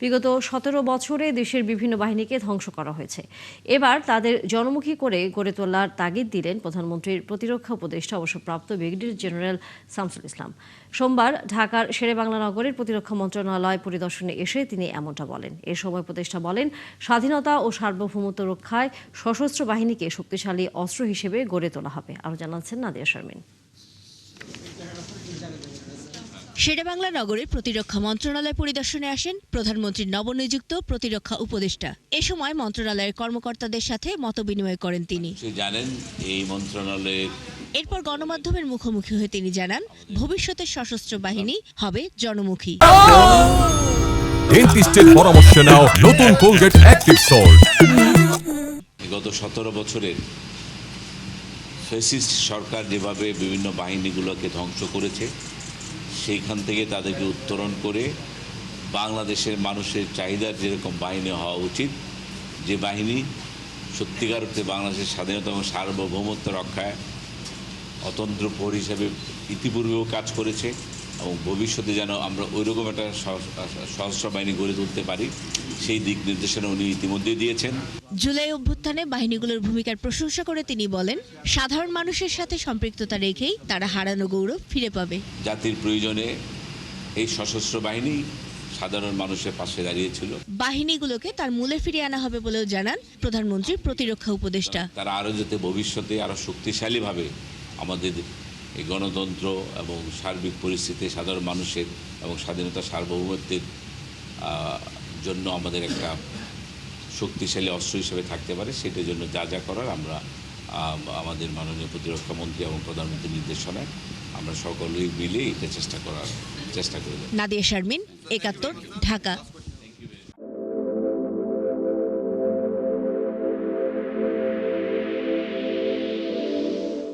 বিগত ১৭ বছরে দেশের বিভিন্ন বাহিনীকে ধ্বংস করা হয়েছে। এবার তাদের জনমুখী করে গড়ে তোলার তাগিদ দিলেন প্রধানমন্ত্রীর প্রতিরক্ষা উপদেষ্টা অবসরপ্রাপ্ত ব্রিগেডিয়ার জেনারেল শামসুল ইসলাম। সোমবার ঢাকার শেরেবাংলা নগরের প্রতিরক্ষা মন্ত্রণালয় পরিদর্শনে এসে তিনি এমনটা বলেন। এ সময় উপদেষ্টা বলেন, স্বাধীনতা ও সার্বভৌমত্ব রক্ষায় সশস্ত্র বাহিনীকে শক্তিশালী অস্ত্র হিসেবে গড়ে তোলা হবে। আরও জানাচ্ছেন নাদিয়া শারমিন। শেরেবাংলা নগরের প্রতিরক্ষা মন্ত্রণালয় পরিদর্শনে আসেন প্রধানমন্ত্রীর নবনিযুক্ত প্রতিরক্ষা উপদেষ্টা। এ সময় মন্ত্রণালয়ের কর্মকর্তাদের সাথে মতবিনিময় করেন তিনি। জানেন, এই মন্ত্রণালয়ের এরপর গণমাধ্যমের মুখোমুখি হয়ে তিনি জানান, ভবিষ্যতের সশস্ত্র বাহিনী হবে জনমুখী। ডেন্টিস্টের পরামর্শ নাও নতুন কোলগেট অ্যাক্টিভ সল্ট। গত ১৭ বছরের ফ্যাসিস্ট সরকার যেভাবে বিভিন্ন বাহিনীগুলোকে ধ্বংস করেছে, সেইখান থেকে তাদেরকে উত্তরণ করে বাংলাদেশের মানুষের চাহিদার যেরকম বাহিনী হওয়া উচিত, যে বাহিনী সত্যিকার অর্থে বাংলাদেশের স্বাধীনতা এবং সার্বভৌমত্ব রক্ষায় অতন্ত্র প্রহরী হিসেবে ইতিপূর্বেও কাজ করেছে এবং ভবিষ্যতে যেন আমরা ওইরকম একটা সশস্ত্র বাহিনী গড়ে তুলতে পারি, সেই দিক নির্দেশনা উনি ইতিমধ্যে দিয়েছেন। জুলাই অভ্যুত্থানে বাহিনীগুলোর ভূমিকার প্রশংসা করে তিনি বলেন, সাধারণ মানুষের সাথে সম্পৃক্ততা রেখেই তারা হারানো গৌরব ফিরে পাবে। জাতির প্রয়োজনে এই সশস্ত্র বাহিনী সাধারণ মানুষের পাশে দাঁড়িয়েছিল। বাহিনীগুলোকে তার মূলে ফিরিয়ে আনা হবে বলেও জানান প্রধানমন্ত্রীর প্রতিরক্ষা উপদেষ্টা। তারা আরও যাতে ভবিষ্যতে আরও শক্তিশালীভাবে আমাদের এই গণতন্ত্র এবং সার্বিক পরিস্থিতি সাধারণ মানুষের এবং স্বাধীনতা সার্বভৌমত্বের জন্য আমাদের একটা শক্তিশালী অস্ত্র হিসেবে থাকতে পারে, সেটার জন্য যা যা করার আমরা আমাদের মাননীয় প্রতিরক্ষা মন্ত্রী এবং প্রধানমন্ত্রীর নির্দেশনায় আমরা সকলেই মিলে এটা চেষ্টা করে দেব। নাদিয়া শারমিন, ৭১, ঢাকা।